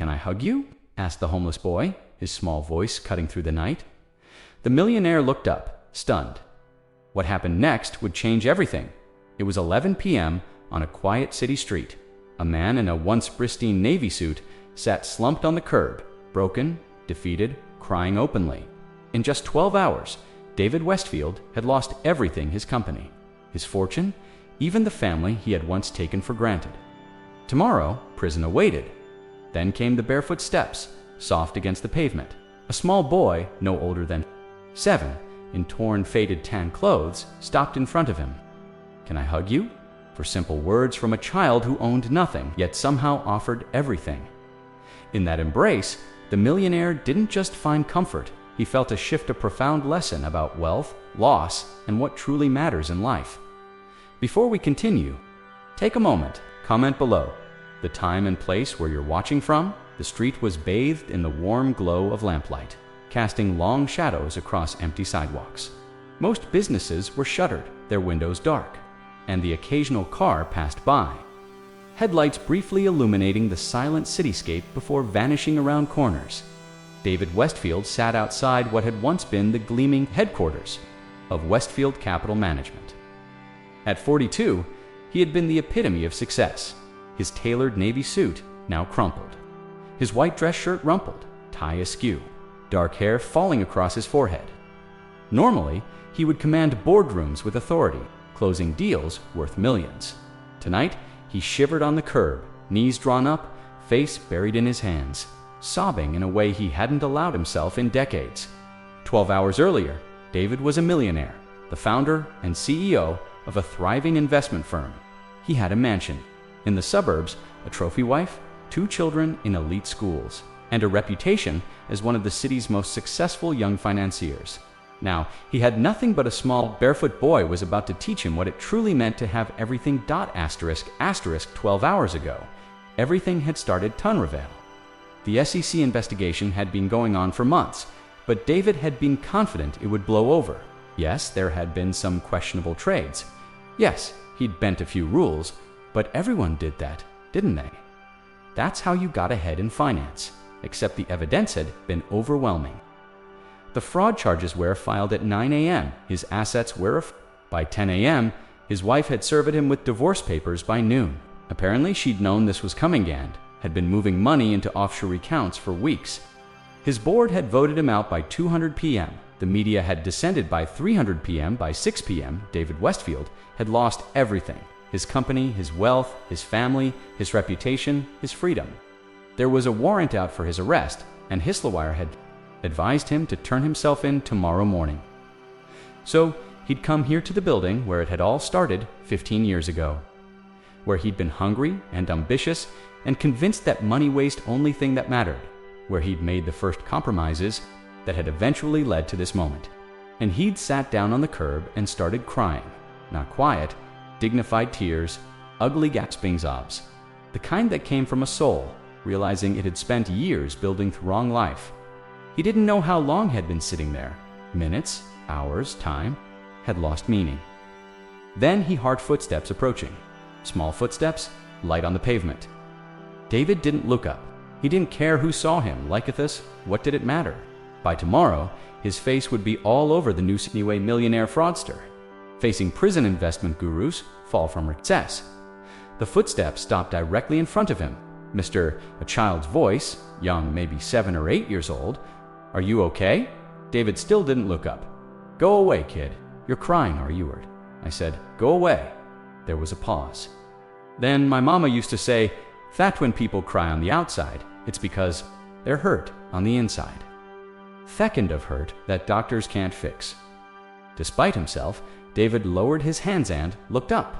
"Can I hug you?" asked the homeless boy, his small voice cutting through the night. The millionaire looked up, stunned. What happened next would change everything. It was 11 p.m. on a quiet city street. A man in a once pristine navy suit sat slumped on the curb, broken, defeated, crying openly. In just 12 hours, David Westfield had lost everything: his company, his fortune, even the family he had once taken for granted. Tomorrow, prison awaited. Then came the barefoot steps, soft against the pavement. A small boy, no older than 7, in torn, faded tan clothes, stopped in front of him. "Can I hug you?" For simple words from a child who owned nothing, yet somehow offered everything. In that embrace, the millionaire didn't just find comfort, he felt a shift, a profound lesson about wealth, loss, and what truly matters in life. Before we continue, take a moment, comment below the time and place where you're watching from. The street was bathed in the warm glow of lamplight, casting long shadows across empty sidewalks. Most businesses were shuttered, their windows dark, and the occasional car passed by, headlights briefly illuminating the silent cityscape before vanishing around corners. David Westfield sat outside what had once been the gleaming headquarters of Westfield Capital Management. At 42, he had been the epitome of success, his tailored navy suit now crumpled, his white dress shirt rumpled, tie askew, dark hair falling across his forehead. Normally, he would command boardrooms with authority, closing deals worth millions. Tonight, he shivered on the curb, knees drawn up, face buried in his hands, sobbing in a way he hadn't allowed himself in decades. 12 hours earlier, David was a millionaire, the founder and CEO of a thriving investment firm. He had a mansion in the suburbs, a trophy wife, 2 children in elite schools, and a reputation as one of the city's most successful young financiers. Now, he had nothing, but a small, barefoot boy was about to teach him what it truly meant to have everything. 12 hours ago, everything had started to unravel. The SEC investigation had been going on for months, but David had been confident it would blow over. Yes, there had been some questionable trades. Yes, he'd bent a few rules, but everyone did that, didn't they? That's how you got ahead in finance, except the evidence had been overwhelming. The fraud charges were filed at 9 a.m. His assets were by 10 a.m. His wife had served him with divorce papers by noon. Apparently, she'd known this was coming and had been moving money into offshore accounts for weeks. His board had voted him out by 200 p.m. The media had descended by 300 p.m. By 6 p.m., David Westfield had lost everything: his company, his wealth, his family, his reputation, his freedom. There was a warrant out for his arrest, and Hislewire had advised him to turn himself in tomorrow morning. So he'd come here to the building where it had all started 15 years ago, where he'd been hungry and ambitious and convinced that money was the only thing that mattered, where he'd made the first compromises that had eventually led to this moment. And he'd sat down on the curb and started crying, not quiet, dignified tears, ugly gasping sobs, the kind that came from a soul realizing it had spent years building the wrong life. He didn't know how long had been sitting there. Minutes, hours, time had lost meaning. Then he heard footsteps approaching. Small footsteps, light on the pavement. David didn't look up. He didn't care who saw him. Likethus, what did it matter? By tomorrow, his face would be all over the news anyway. Millionaire fraudster, facing prison investment gurus, fall from success. The footsteps stopped directly in front of him. A child's voice, young, maybe 7 or 8 years old. "Are you okay?" David still didn't look up. "Go away, kid. You're crying, are you?" I said, "Go away." There was a pause. Then my mama used to say that when people cry on the outside, it's because they're hurt on the inside. Second of hurt that doctors can't fix. Despite himself, David lowered his hands and looked up.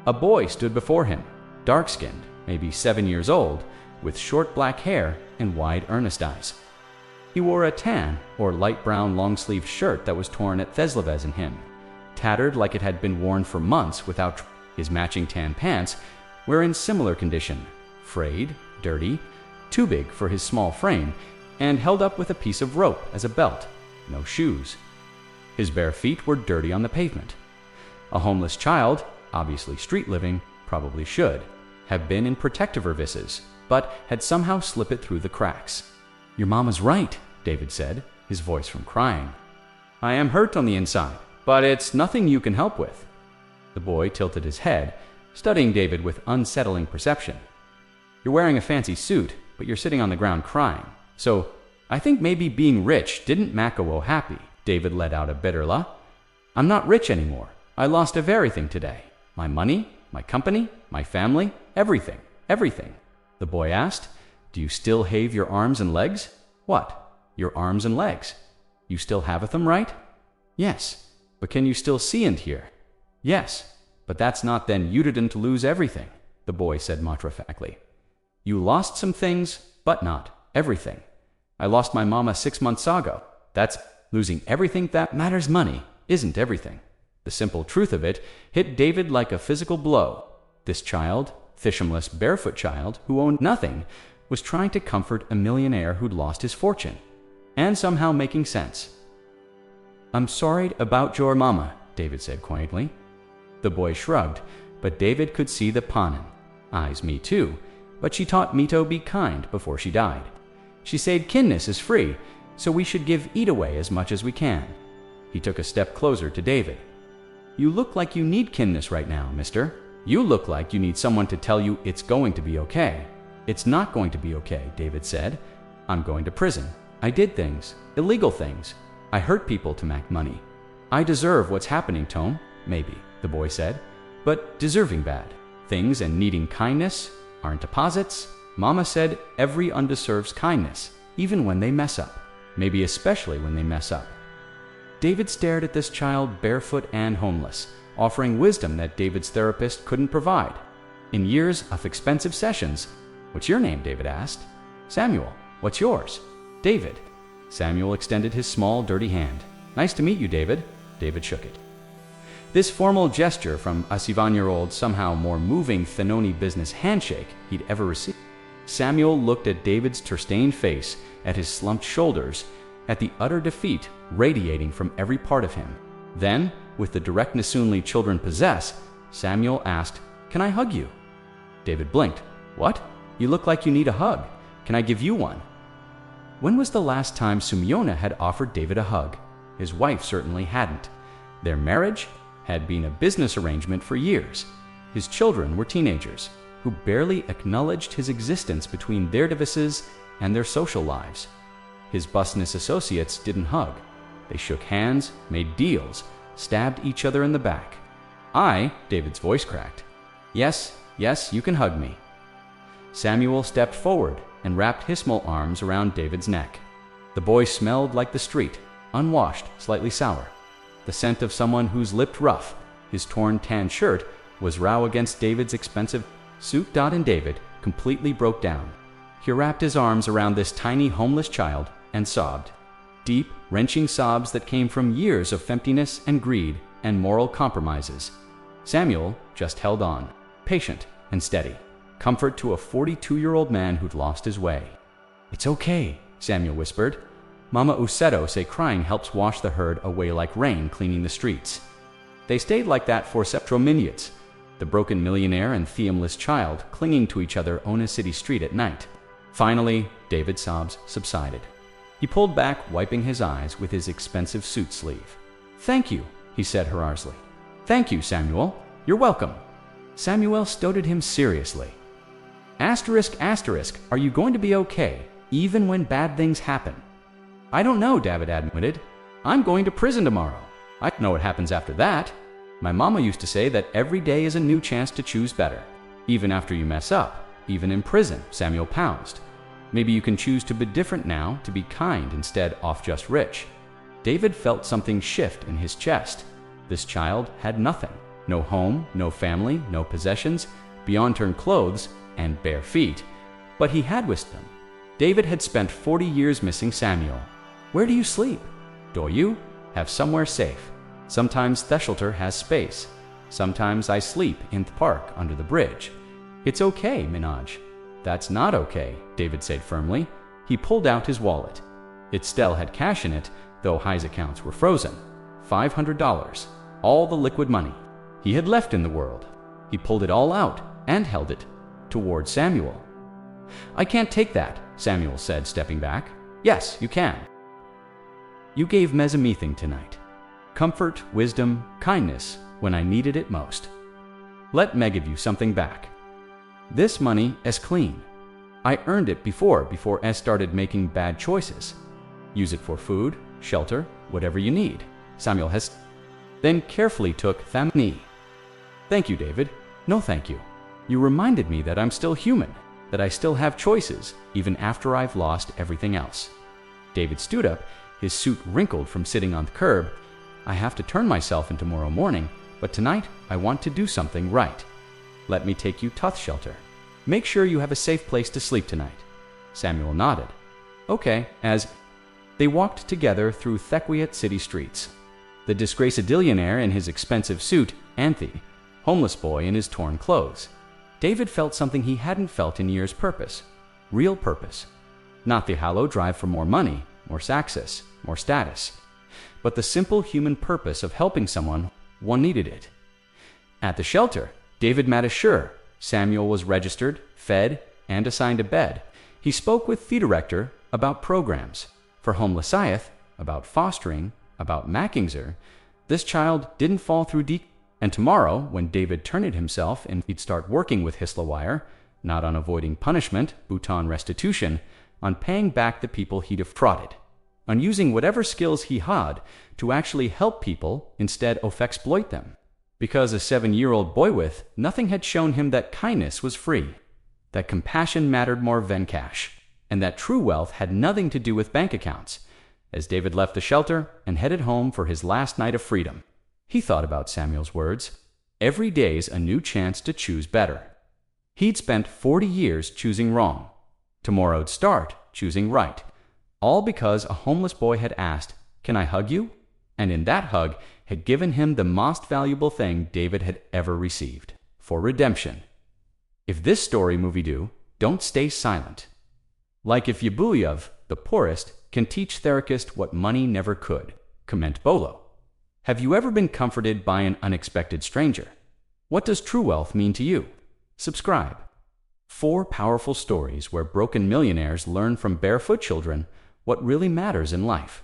A boy stood before him, dark-skinned, maybe 7 years old, with short black hair and wide, earnest eyes. He wore a tan or light brown long-sleeved shirt that was torn at Thesleves in him, tattered like it had been worn for months without his matching tan pants were in similar condition, frayed, dirty, too big for his small frame, and held up with a piece of rope as a belt. No shoes. His bare feet were dirty on the pavement. A homeless child, obviously street living, probably should have been in protective services, but had somehow slipped it through the cracks. "Your mama's right," David said, his voice from crying. "I am hurt on the inside, but it's nothing you can help with." The boy tilted his head, studying David with unsettling perception. "You're wearing a fancy suit, but you're sitting on the ground crying. So, I think maybe being rich didn't make you happy." David let out a bitter laugh. "I'm not rich anymore. I lost everything today. My money, my company, my family, everything, everything." The boy asked, "Do you still have your arms and legs?" "What? Your arms and legs? You still have them, right?" "Yes, but can you still see and hear?" "Yes, but that's not then you didn't lose everything," the boy said matter-of-factly. "You lost some things, but not everything. I lost my mama 6 months ago. That's losing everything that matters. Money isn't everything." The simple truth of it hit David like a physical blow. This child, fishamless barefoot child who owned nothing, was trying to comfort a millionaire who'd lost his fortune, and somehow making sense. "I'm sorry about your mama," David said quietly. The boy shrugged, but David could see the panin eyes. "Me too, but she taught me to be kind before she died. She said kindness is free, so we should give it away as much as we can." He took a step closer to David. "You look like you need kindness right now, mister. You look like you need someone to tell you it's going to be okay." "It's not going to be okay," David said. "I'm going to prison. I did things, illegal things. I hurt people to make money. I deserve what's happening, Tom." "Maybe," the boy said, "but deserving bad things and needing kindness aren't opposites." Mama said every deserves kindness, even when they mess up. Maybe especially when they mess up. David stared at this child, barefoot and homeless, offering wisdom that David's therapist couldn't provide. In years of expensive sessions, "What's your name?" David asked. "Samuel. What's yours?" "David." Samuel extended his small, dirty hand. "Nice to meet you, David." David shook it. This formal gesture from a 7-year-old somehow more moving than any business handshake he'd ever received. Samuel looked at David's tear-stained face, at his slumped shoulders, at the utter defeat radiating from every part of him. Then, with the directness only children possess, Samuel asked, "Can I hug you?" David blinked. "What? You look like you need a hug. Can I give you one?" When was the last time Sumiona had offered David a hug? His wife certainly hadn't. Their marriage had been a business arrangement for years. His children were teenagers, who barely acknowledged his existence between their devices and their social lives. His business associates didn't hug. They shook hands, made deals, stabbed each other in the back. David's voice cracked. Yes, you can hug me." Samuel stepped forward and wrapped his small arms around David's neck. The boy smelled like the street, unwashed, slightly sour. The scent of someone who's lipped rough. His torn tan shirt was raw against David's expensive suit. And David completely broke down. He wrapped his arms around this tiny homeless child and sobbed. Deep, wrenching sobs that came from years of emptiness and greed and moral compromises. Samuel just held on, patient and steady. Comfort to a 42-year-old man who'd lost his way. "It's okay," Samuel whispered. "Mama Useto say crying helps wash the herd away like rain cleaning the streets." They stayed like that for several minutes, the broken millionaire and theumless child clinging to each other on a city street at night. Finally, David's sobs subsided. He pulled back, wiping his eyes with his expensive suit sleeve. "Thank you," he said harassingly. "Thank you, Samuel. You're welcome." Samuel stoated him seriously. Asterisk, are you going to be okay, even when bad things happen?" "I don't know," David admitted. "I'm going to prison tomorrow. I don't know what happens after that. My mama used to say that every day is a new chance to choose better. Even after you mess up, even in prison," Samuel pounced. "Maybe you can choose to be different now, to be kind instead of just rich." David felt something shift in his chest. This child had nothing. No home, no family, no possessions, beyond torn clothes and bare feet. But he had wisdom. David had spent 40 years missing Samuel. "Where do you sleep?" "Do you have somewhere safe? Sometimes the shelter has space. Sometimes I sleep in the park under the bridge." "It's okay, Minaj." "That's not okay," David said firmly. He pulled out his wallet. It still had cash in it, though his accounts were frozen. $500, all the liquid money he had left in the world. He pulled it all out and held it toward Samuel. "I can't take that," Samuel said, stepping back. "Yes, you can. You gave mezzamething tonight. Comfort, wisdom, kindness when I needed it most. Let me give you something back. This money is clean. I earned it before I started making bad choices. Use it for food, shelter, whatever you need." Samuel then carefully took the knee. "Thank you, David." "No, thank you. You reminded me that I'm still human, that I still have choices, even after I've lost everything else." David stood up, his suit wrinkled from sitting on the curb. "I have to turn myself in tomorrow morning, but tonight I want to do something right. Let me take you to shelter. Make sure you have a safe place to sleep tonight." Samuel nodded. "Okay," as they walked together through Thequiat city streets. The disgraced billionaire in his expensive suit, and the homeless boy in his torn clothes. David felt something he hadn't felt in years: purpose. Real purpose. Not the hollow drive for more money, more success, more status, but the simple human purpose of helping someone one needed it. At the shelter, David made sure Samuel was registered, fed, and assigned a bed. He spoke with the director about programs for homeless youth, about fostering, about Mackingser. This child didn't fall through deep. And tomorrow, when David turned himself in, he'd start working with Hislawire, not on avoiding punishment, but on restitution, on paying back the people he'd defrauded, on using whatever skills he had to actually help people instead of exploit them. Because a 7-year-old boy with nothing had shown him that kindness was free, that compassion mattered more than cash, and that true wealth had nothing to do with bank accounts. As David left the shelter and headed home for his last night of freedom, he thought about Samuel's words. Every day's a new chance to choose better. He'd spent 40 years choosing wrong. Tomorrow'd start choosing right. All because a homeless boy had asked, "Can I hug you?" And in that hug had given him the most valuable thing David had ever received: for redemption. If this story movie do, don't stay silent. Like if Yabuyev, the poorest, can teach therapist what money never could. Comment below. Have you ever been comforted by an unexpected stranger? What does true wealth mean to you? Subscribe. 4 powerful stories where broken millionaires learn from barefoot children what really matters in life.